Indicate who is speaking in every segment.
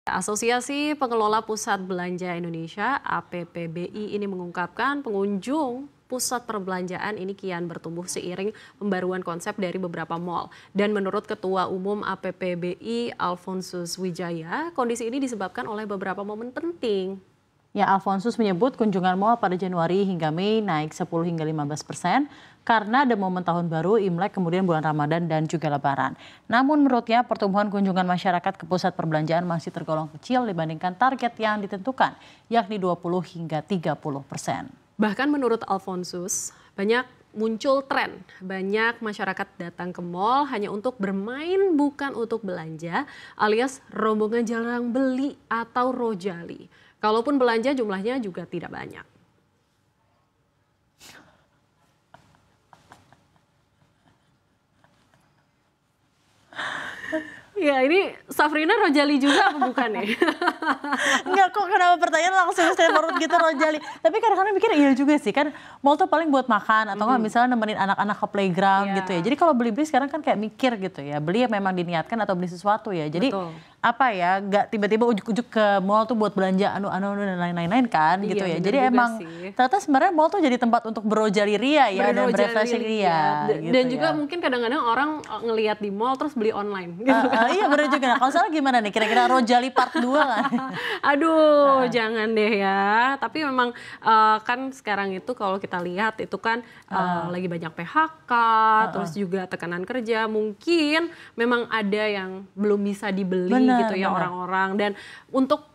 Speaker 1: Asosiasi Pengelola Pusat Belanja Indonesia (APPBI) ini mengungkapkan pengunjung pusat perbelanjaan ini kian bertumbuh seiring pembaruan konsep dari beberapa mal. Dan menurut Ketua Umum APPBI Alfonsus Wijaya, kondisi ini disebabkan oleh beberapa momen penting.
Speaker 2: Ya, Alfonsus menyebut kunjungan mal pada Januari hingga Mei naik 10 hingga 15% karena ada momen tahun baru, Imlek, kemudian bulan Ramadan dan juga Lebaran. Namun menurutnya pertumbuhan kunjungan masyarakat ke pusat perbelanjaan masih tergolong kecil dibandingkan target yang ditentukan, yakni 20 hingga 30%.
Speaker 1: Bahkan menurut Alfonsus, muncul tren banyak masyarakat datang ke mal hanya untuk bermain bukan untuk belanja, alias rombongan jarang beli atau rojali. Kalaupun belanja jumlahnya juga tidak banyak. Ya, ini Safrina rojali juga apa bukan ya?
Speaker 2: Enggak kok, kenapa pertanyaan langsung saya perut gitu rojali. Tapi kadang-kadang mikir iya juga sih, kan mall tuh paling buat makan atau nggak misalnya nemenin anak-anak ke playground gitu ya. Jadi kalau beli-beli sekarang kan kayak mikir gitu ya, beli yang memang diniatkan atau beli sesuatu ya. Jadi apa ya, nggak tiba-tiba ujuk-ujuk ke mall tuh buat belanja anu dan lain-lain kan gitu ya. Jadi emang ternyata sebenarnya mall tuh jadi tempat untuk berojali ria ya dan refreshing ria.
Speaker 1: Gitu dan juga mungkin kadang-kadang orang ngelihat di mall terus beli online gitu kan.
Speaker 2: Iya bener juga. Nah, kalau salah gimana nih? Kira-kira rojali part 2 kan?
Speaker 1: Aduh, jangan deh ya. Tapi memang kan sekarang itu kalau kita lihat itu kan lagi banyak PHK, terus juga tekanan kerja. Mungkin memang ada yang belum bisa dibeli gitu ya orang-orang. Dan untuk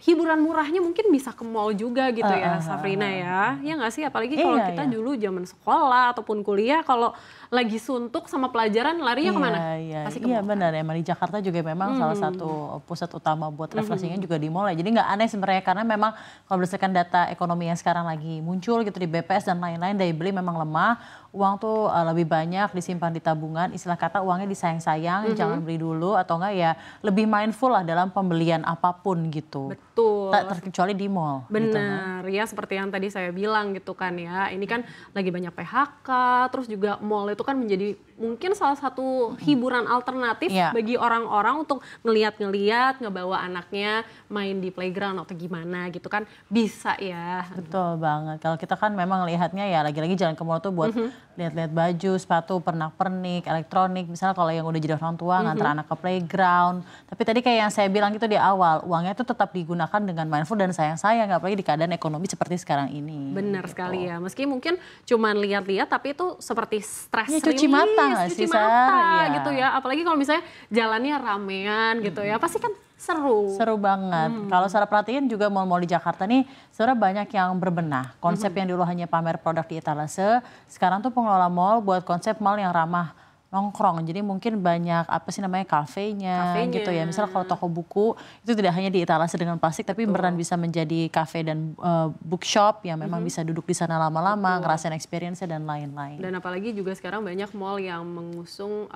Speaker 1: hiburan murahnya mungkin bisa ke mall juga gitu ya, Safrina ya. Ya nggak sih? Apalagi kalau kita dulu zaman sekolah ataupun kuliah, kalau lagi suntuk sama pelajaran larinya kemana? Pasti ke mall.
Speaker 2: Iya benar, emang di Jakarta juga memang salah satu pusat utama buat refreshingnya juga di mall ya. Jadi nggak aneh sebenarnya karena memang kalau berdasarkan data ekonomi yang sekarang lagi muncul gitu di BPS dan lain-lain, daya beli memang lemah. Uang tuh lebih banyak disimpan di tabungan, istilah kata uangnya disayang-sayang, jangan beli dulu atau enggak ya lebih mindful lah dalam pembelian apapun gitu.
Speaker 1: Betul.
Speaker 2: Terkecuali di mall.
Speaker 1: Benar, gitu, ya seperti yang tadi saya bilang gitu kan ya. Ini kan lagi banyak PHK, terus juga mall itu kan menjadi mungkin salah satu hiburan alternatif bagi orang-orang untuk ngeliat-ngeliat, ngebawa anaknya main di playground atau gimana gitu kan, bisa ya.
Speaker 2: Betul banget, kalau kita kan memang lihatnya ya lagi-lagi jalan ke mall tuh buat lihat-lihat baju, sepatu, pernak-pernik, elektronik, misalnya kalau yang udah jadi orang tua ngantar anak ke playground. Tapi tadi kayak yang saya bilang gitu di awal, uangnya itu tetap digunakan dengan mindful dan sayang-sayang, apalagi di keadaan ekonomi seperti sekarang ini.
Speaker 1: Benar sekali ya, meski mungkin cuman lihat-lihat tapi itu seperti stress
Speaker 2: cuci mata
Speaker 1: cuci mata gitu ya. Apalagi kalau misalnya jalannya ramean gitu ya, pasti kan seru banget.
Speaker 2: Kalau saya perhatiin juga mall-mall di Jakarta nih sebenarnya banyak yang berbenah. Konsep yang dulu hanya pamer produk di etalase, sekarang tuh pengelola mall buat konsep mall yang ramah nongkrong. Jadi mungkin banyak apa sih namanya kafenya gitu ya. Misal kalau toko buku itu tidak hanya di etalase dengan plastik tapi beneran bisa menjadi kafe dan bookshop yang memang bisa duduk di sana lama-lama, ngerasain experience-nya dan lain-lain.
Speaker 1: Dan apalagi juga sekarang banyak mall yang mengusung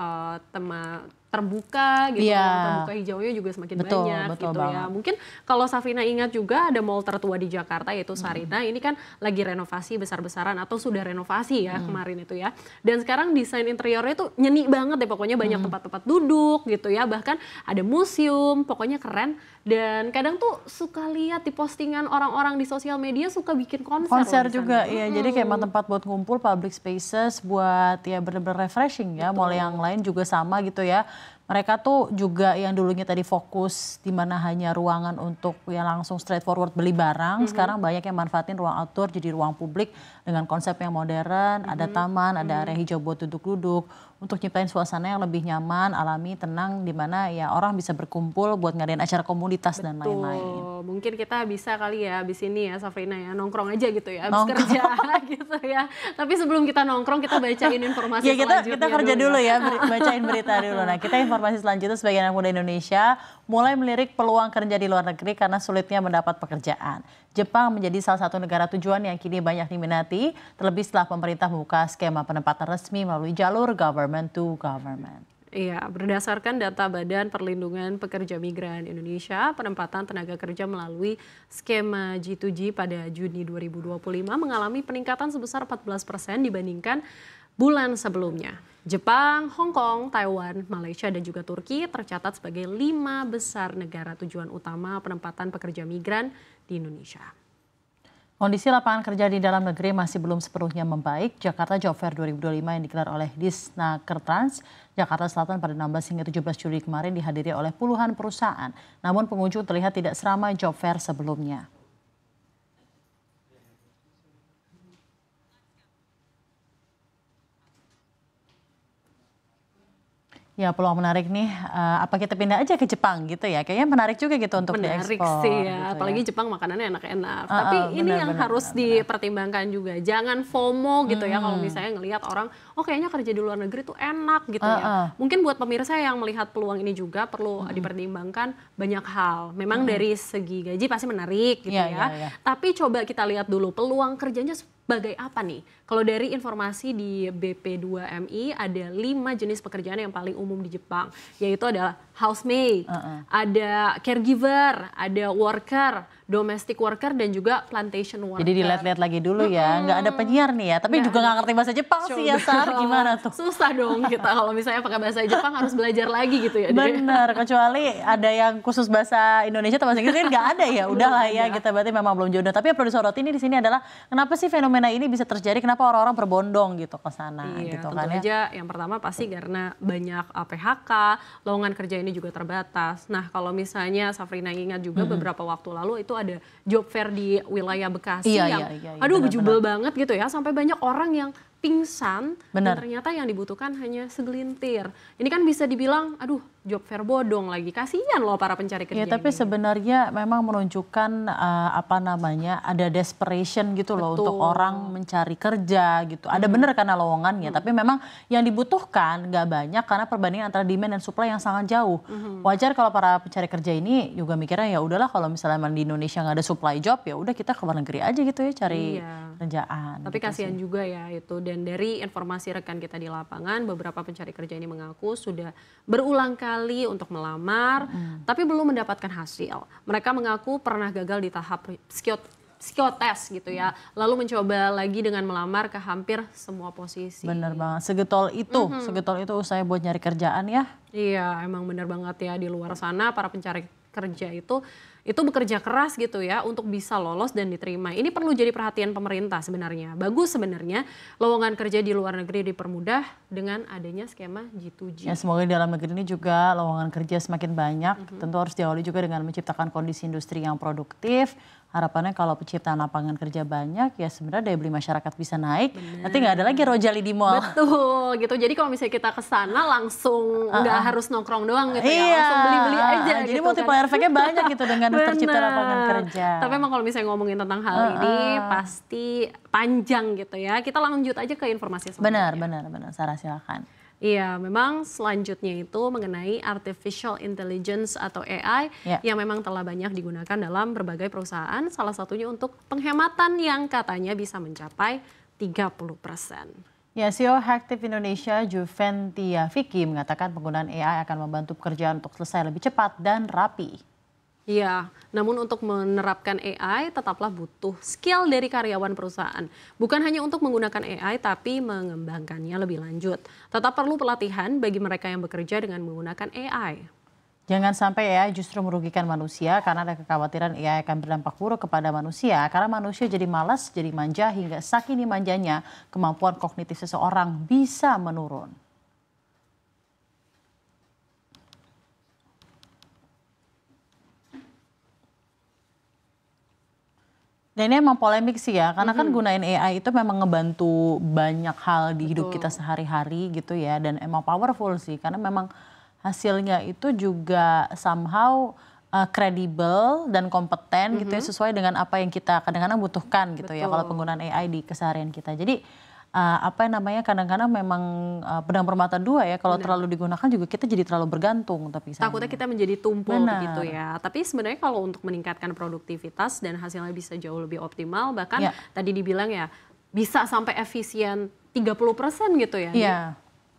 Speaker 1: tema terbuka gitu, terbuka hijaunya juga semakin banyak gitu ya. Mungkin kalau Safrina ingat juga ada mall tertua di Jakarta yaitu Sarina, ini kan lagi renovasi besar-besaran atau sudah renovasi ya kemarin itu ya. Dan sekarang desain interiornya tuh nyeni banget deh, pokoknya banyak tempat-tempat duduk gitu ya, bahkan ada museum, pokoknya keren. Dan kadang tuh suka lihat di postingan orang-orang di sosial media suka bikin konser
Speaker 2: juga ya. Jadi kayak tempat buat ngumpul, public spaces buat ya bener-bener refreshing ya. Mall yang lain juga sama gitu ya. Mereka tuh juga yang dulunya tadi fokus di mana hanya ruangan untuk yang langsung straightforward beli barang, sekarang banyak yang manfaatin ruang outdoor jadi ruang publik dengan konsep yang modern, ada taman, ada area hijau buat duduk-duduk untuk nyiptain suasana yang lebih nyaman, alami, tenang di mana ya orang bisa berkumpul buat ngadain acara komunitas dan lain-lain.
Speaker 1: Mungkin kita bisa kali ya abis ini ya Safrina ya nongkrong aja gitu ya, abis kerja gitu ya. Tapi sebelum kita nongkrong kita bacain informasi selanjutnya
Speaker 2: kita kerja dulu ya, bacain berita dulu. Nah, kita informasi selanjutnya sebagai anak muda Indonesia mulai melirik peluang kerja di luar negeri karena sulitnya mendapat pekerjaan. Jepang menjadi salah satu negara tujuan yang kini banyak diminati, terlebih setelah pemerintah membuka skema penempatan resmi melalui jalur government to government.
Speaker 1: Iya, berdasarkan data Badan Perlindungan Pekerja Migran Indonesia, penempatan tenaga kerja melalui skema G2G pada Juni 2025 mengalami peningkatan sebesar 14% dibandingkan bulan sebelumnya. Jepang, Hong Kong, Taiwan, Malaysia, dan juga Turki tercatat sebagai 5 besar negara tujuan utama penempatan pekerja migran di Indonesia.
Speaker 2: Kondisi lapangan kerja di dalam negeri masih belum sepenuhnya membaik. Jakarta Job Fair 2025 yang digelar oleh Disnakertrans Jakarta Selatan pada 16 hingga 17 Juli kemarin dihadiri oleh puluhan perusahaan. Namun pengunjung terlihat tidak seramai Job Fair sebelumnya. Ya, peluang menarik nih, apa kita pindah aja ke Jepang gitu ya? Kayaknya menarik juga gitu untuk diekspor.
Speaker 1: Menarik sih ya,
Speaker 2: gitu
Speaker 1: apalagi Jepang makanannya enak-enak. Tapi ini yang harus dipertimbangkan juga, jangan FOMO gitu ya kalau misalnya ngelihat orang, oh kayaknya kerja di luar negeri tuh enak gitu ya. Mungkin buat pemirsa yang melihat peluang ini juga perlu dipertimbangkan banyak hal. Memang dari segi gaji pasti menarik gitu ya. Tapi coba kita lihat dulu peluang kerjanya sebagai apa nih? Kalau dari informasi di BP2MI ada 5 jenis pekerjaan yang paling umum di Jepang, yaitu adalah housemaid, ada caregiver, ada worker, domestic worker, dan juga plantation worker.
Speaker 2: Jadi dilihat-lihat lagi dulu ya, nggak ada penyiar nih ya, tapi juga nggak ngerti bahasa Jepang sih ya Sar, gimana tuh?
Speaker 1: Susah dong kita kalau misalnya pakai bahasa Jepang harus belajar lagi gitu ya.
Speaker 2: Bener, kecuali ada yang khusus bahasa Indonesia atau bahasa Inggris kan nggak ada ya, udahlah ya kita berarti memang belum jodoh. Tapi yang perlu disoroti ini di sini adalah kenapa sih fenomena ini bisa terjadi, kenapa orang-orang berbondong gitu ke sana gitu kan ya.
Speaker 1: Aja yang pertama pasti karena banyak PHK, lowongan kerja ini juga terbatas. Nah kalau misalnya Safrina ingat juga beberapa waktu lalu itu ada job fair di wilayah Bekasi aduh bejubel banget gitu ya, sampai banyak orang yang pingsan dan ternyata yang dibutuhkan hanya segelintir. Ini kan bisa dibilang aduh job fair bodong lagi, kasihan loh para pencari kerja.
Speaker 2: Ya tapi sebenarnya memang menunjukkan ada desperation gitu loh untuk orang mencari kerja gitu. Ada bener karena lowongannya, tapi memang yang dibutuhkan nggak banyak karena perbandingan antara demand dan supply yang sangat jauh. Wajar kalau para pencari kerja ini juga mikirnya ya udahlah kalau misalnya di Indonesia nggak ada supply job ya udah kita ke luar negeri aja gitu ya cari kerjaan.
Speaker 1: Tapi gitu kasihan juga ya itu. Dan dari informasi rekan kita di lapangan, beberapa pencari kerja ini mengaku sudah berulang kali untuk melamar, tapi belum mendapatkan hasil. Mereka mengaku pernah gagal di tahap psikotes gitu ya, lalu mencoba lagi dengan melamar ke hampir semua posisi.
Speaker 2: Bener banget, segetol itu usahanya buat nyari kerjaan ya.
Speaker 1: Iya, emang bener banget ya, di luar sana para pencari kerja itu bekerja keras gitu ya untuk bisa lolos dan diterima. Ini perlu jadi perhatian pemerintah sebenarnya. Bagus sebenarnya lowongan kerja di luar negeri dipermudah dengan adanya skema G2G.
Speaker 2: Ya semoga di dalam negeri ini juga lowongan kerja semakin banyak. Tentu harus diawali juga dengan menciptakan kondisi industri yang produktif. Harapannya kalau penciptaan lapangan kerja banyak ya sebenarnya daya beli masyarakat bisa naik. Nanti nggak ada lagi Rojali di mall.
Speaker 1: Betul gitu. Jadi kalau misalnya kita ke sana langsung nggak harus nongkrong doang gitu ya. Langsung beli-beli aja.
Speaker 2: Jadi
Speaker 1: gitu
Speaker 2: multiplier efeknya banyak gitu dengan tercipta lapangan kerja.
Speaker 1: Tapi emang kalau misalnya ngomongin tentang hal ini pasti panjang gitu ya. Kita lanjut aja ke informasi selanjutnya.
Speaker 2: Benar. Sarah silakan.
Speaker 1: Iya, memang selanjutnya itu mengenai artificial intelligence atau AI yang memang telah banyak digunakan dalam berbagai perusahaan, salah satunya untuk penghematan yang katanya bisa mencapai 30%.
Speaker 2: Ya, CEO Hactive Indonesia Juventia Vicky mengatakan penggunaan AI akan membantu pekerjaan untuk selesai lebih cepat dan rapi.
Speaker 1: Iya, namun untuk menerapkan AI tetaplah butuh skill dari karyawan perusahaan. Bukan hanya untuk menggunakan AI, tapi mengembangkannya lebih lanjut. Tetap perlu pelatihan bagi mereka yang bekerja dengan menggunakan AI.
Speaker 2: Jangan sampai AI justru merugikan manusia karena ada kekhawatiran AI akan berdampak buruk kepada manusia. Karena manusia jadi malas, jadi manja, hingga saking manjanya kemampuan kognitif seseorang bisa menurun. Dan ini emang polemik sih ya, karena kan gunain AI itu memang ngebantu banyak hal di hidup kita sehari-hari gitu ya. Dan emang powerful sih, karena memang hasilnya itu juga somehow kredibel dan kompeten gitu ya, sesuai dengan apa yang kita kadang-kadang butuhkan gitu ya kalau penggunaan AI di keseharian kita. Jadi kadang-kadang memang pedang bermata dua ya, kalau terlalu digunakan juga kita jadi terlalu bergantung. Tapi
Speaker 1: takutnya kita menjadi tumpul gitu ya. Tapi sebenarnya kalau untuk meningkatkan produktivitas dan hasilnya bisa jauh lebih optimal, bahkan tadi dibilang ya bisa sampai efisien 30% gitu ya.
Speaker 2: Iya,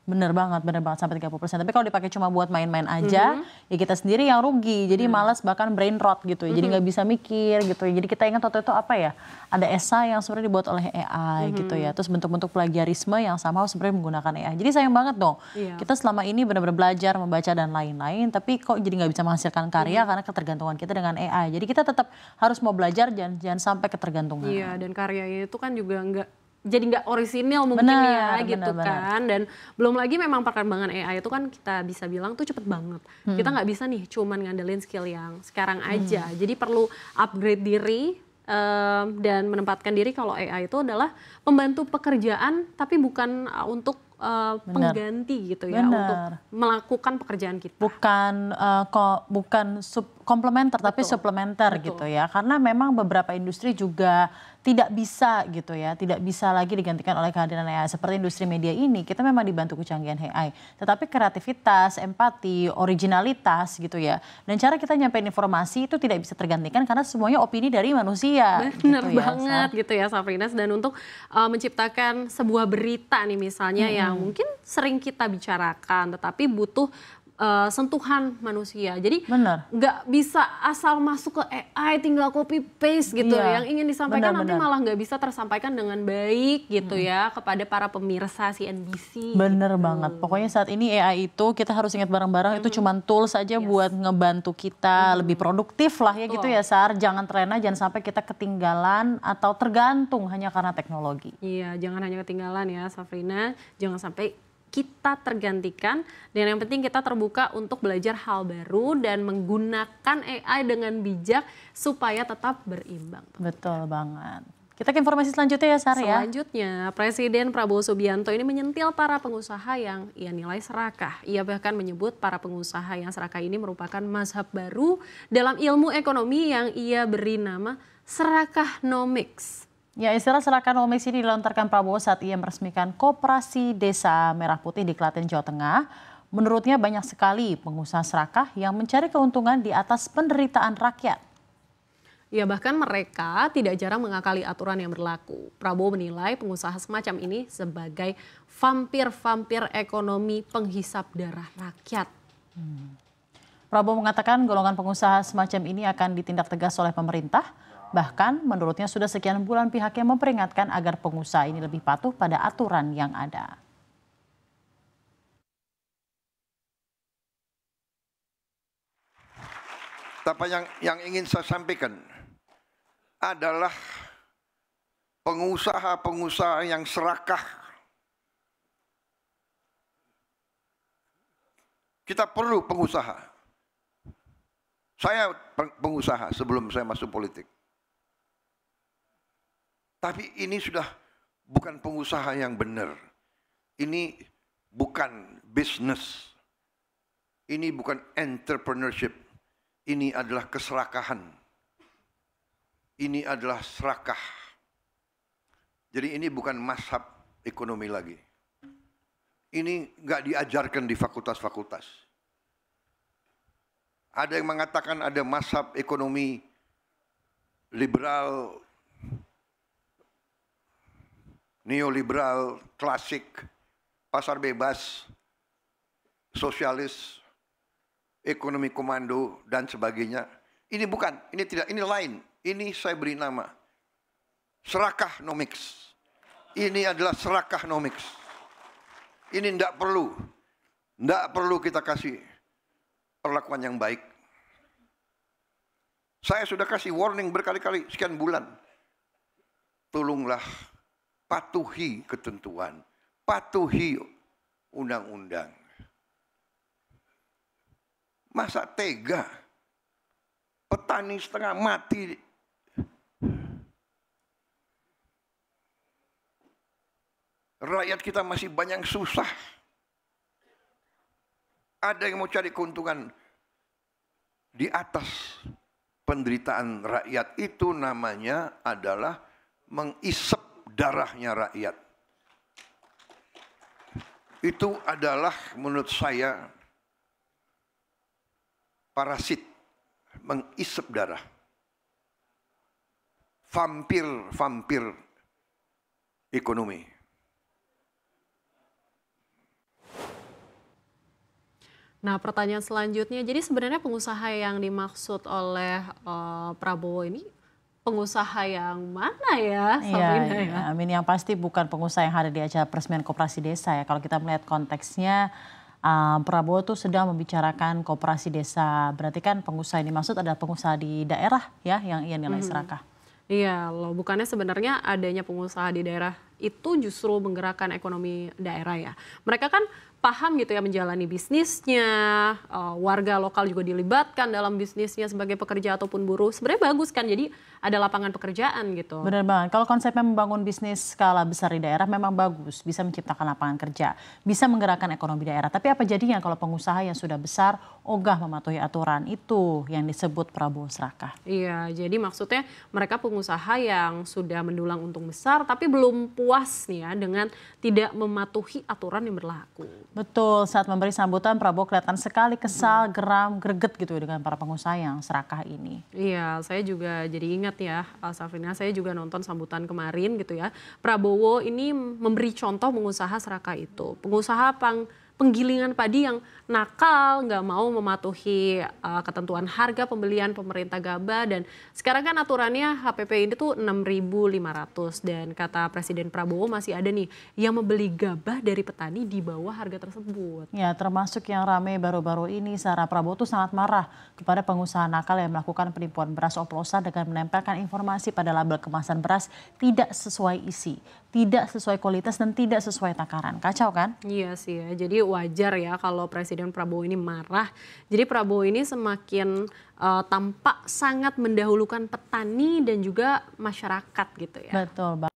Speaker 2: Bener banget sampai 30%. Tapi kalau dipakai cuma buat main-main aja, ya kita sendiri yang rugi. Jadi malas bahkan brain rot gitu. Jadi nggak bisa mikir gitu. Jadi kita ingat waktu itu apa ya? Ada esai yang sebenarnya dibuat oleh AI gitu ya. Terus bentuk-bentuk plagiarisme yang sama sebenarnya menggunakan AI. Jadi sayang banget dong. Kita selama ini benar-benar belajar, membaca dan lain-lain. Tapi kok jadi nggak bisa menghasilkan karya karena ketergantungan kita dengan AI. Jadi kita tetap harus mau belajar, jangan sampai ketergantungan.
Speaker 1: Iya, dan karyanya itu kan juga nggak orisinil mungkin gitu kan. Dan belum lagi memang perkembangan AI itu kan kita bisa bilang tuh cepet banget. Kita nggak bisa nih cuman ngandelin skill yang sekarang aja. Jadi perlu upgrade diri dan menempatkan diri kalau AI itu adalah pembantu pekerjaan tapi bukan untuk pengganti gitu ya, untuk melakukan pekerjaan kita.
Speaker 2: Bukan komplementer tapi suplementer gitu ya. Karena memang beberapa industri juga tidak bisa gitu ya, tidak bisa lagi digantikan oleh kehadiran AI. Seperti industri media ini, kita memang dibantu kecanggihan AI. Tetapi kreativitas, empati, originalitas gitu ya. Dan cara kita nyampein informasi itu tidak bisa tergantikan karena semuanya opini dari manusia.
Speaker 1: Bener gitu banget gitu ya Safrinas. Dan untuk menciptakan sebuah berita nih misalnya yang mungkin sering kita bicarakan tetapi butuh sentuhan manusia. Jadi nggak bisa asal masuk ke AI tinggal copy paste gitu. Yang ingin disampaikan nanti malah nggak bisa tersampaikan dengan baik gitu ya kepada para pemirsa CNBC.
Speaker 2: Bener banget. Pokoknya saat ini AI itu kita harus ingat bareng-bareng itu cuma tools saja buat ngebantu kita lebih produktif lah ya gitu ya Sar. Jangan terlena, jangan sampai kita ketinggalan atau tergantung hanya karena teknologi.
Speaker 1: Iya, jangan hanya ketinggalan ya Safrina. Jangan sampai kita tergantikan, dan yang penting kita terbuka untuk belajar hal baru dan menggunakan AI dengan bijak supaya tetap berimbang.
Speaker 2: Betul banget. Kita ke informasi selanjutnya ya Sar ya.
Speaker 1: Selanjutnya, Presiden Prabowo Subianto ini menyentil para pengusaha yang ia nilai serakah. Ia bahkan menyebut para pengusaha yang serakah ini merupakan mazhab baru dalam ilmu ekonomi yang ia beri nama Serakanomics.
Speaker 2: Ya, istilah Serakanomics ini dilontarkan Prabowo saat ia meresmikan Koperasi Desa Merah Putih di Klaten, Jawa Tengah. Menurutnya banyak sekali pengusaha serakah yang mencari keuntungan di atas penderitaan rakyat.
Speaker 1: Ya, bahkan mereka tidak jarang mengakali aturan yang berlaku. Prabowo menilai pengusaha semacam ini sebagai vampir-vampir ekonomi penghisap darah rakyat.
Speaker 2: Prabowo mengatakan golongan pengusaha semacam ini akan ditindak tegas oleh pemerintah. Bahkan menurutnya sudah sekian bulan pihaknya memperingatkan agar pengusaha ini lebih patuh pada aturan yang ada.
Speaker 3: Apa yang ingin saya sampaikan adalah pengusaha-pengusaha yang serakah. Kita perlu pengusaha. Saya pengusaha sebelum saya masuk politik. Tapi ini sudah bukan pengusaha yang benar. Ini bukan bisnis. Ini bukan entrepreneurship. Ini adalah keserakahan. Ini adalah serakah. Jadi ini bukan mazhab ekonomi lagi. Ini nggak diajarkan di fakultas-fakultas. Ada yang mengatakan ada mazhab ekonomi liberal, neoliberal, klasik, pasar bebas, sosialis, ekonomi komando, dan sebagainya. Ini bukan, ini tidak, ini lain. Ini saya beri nama Serakanomics. Ini adalah Serakanomics. Ini tidak perlu kita kasih perlakuan yang baik. Saya sudah kasih warning berkali-kali, sekian bulan. Tolonglah patuhi ketentuan, patuhi undang-undang. Masa tega petani setengah mati, rakyat kita masih banyak susah. Ada yang mau cari keuntungan di atas penderitaan rakyat. Itu namanya adalah mengisap darahnya rakyat. Itu adalah menurut saya parasit, mengisap darah. Vampir ekonomi.
Speaker 1: Nah, pertanyaan selanjutnya, jadi sebenarnya pengusaha yang dimaksud oleh Prabowo ini pengusaha yang mana ya, Safina ya?
Speaker 2: Amin, yang pasti bukan pengusaha yang hadir di acara peresmian koperasi desa ya. Kalau kita melihat konteksnya, Prabowo tuh sedang membicarakan koperasi desa. Berarti kan pengusaha yang dimaksud adalah pengusaha di daerah ya, yang ia nilai serakah.
Speaker 1: Iya loh, bukannya sebenarnya adanya pengusaha di daerah itu justru menggerakkan ekonomi daerah ya. Mereka kan paham gitu ya menjalani bisnisnya, warga lokal juga dilibatkan dalam bisnisnya sebagai pekerja ataupun buruh. Sebenarnya bagus kan, jadi ada lapangan pekerjaan gitu.
Speaker 2: Benar banget, kalau konsepnya membangun bisnis skala besar di daerah memang bagus, bisa menciptakan lapangan kerja, bisa menggerakkan ekonomi daerah. Tapi apa jadinya kalau pengusaha yang sudah besar ogah mematuhi aturan, itu yang disebut Prabowo serakah.
Speaker 1: Iya, jadi maksudnya mereka pengusaha yang sudah mendulang untung besar tapi belum puas nih ya dengan tidak mematuhi aturan yang berlaku.
Speaker 2: Betul, saat memberi sambutan Prabowo kelihatan sekali kesal, geram, greget gitu dengan para pengusaha yang serakah ini.
Speaker 1: Iya, saya juga jadi ingat ya, Safina, saya juga nonton sambutan kemarin gitu ya. Prabowo ini memberi contoh pengusaha serakah itu. Pengusaha penggilingan padi yang nakal, nggak mau mematuhi ketentuan harga pembelian pemerintah gabah, dan sekarang kan aturannya HPP ini tuh 6.500, dan kata Presiden Prabowo masih ada nih yang membeli gabah dari petani di bawah harga tersebut.
Speaker 2: Ya, termasuk yang ramai baru-baru ini, Sarah, Prabowo tuh sangat marah kepada pengusaha nakal yang melakukan penipuan beras oplosan dengan menempelkan informasi pada label kemasan beras tidak sesuai isi, tidak sesuai kualitas, dan tidak sesuai takaran. Kacau kan?
Speaker 1: Iya sih ya, jadi wajar ya kalau Presiden Prabowo ini marah. Jadi Prabowo ini semakin tampak sangat mendahulukan petani dan juga masyarakat gitu ya.
Speaker 2: Betul.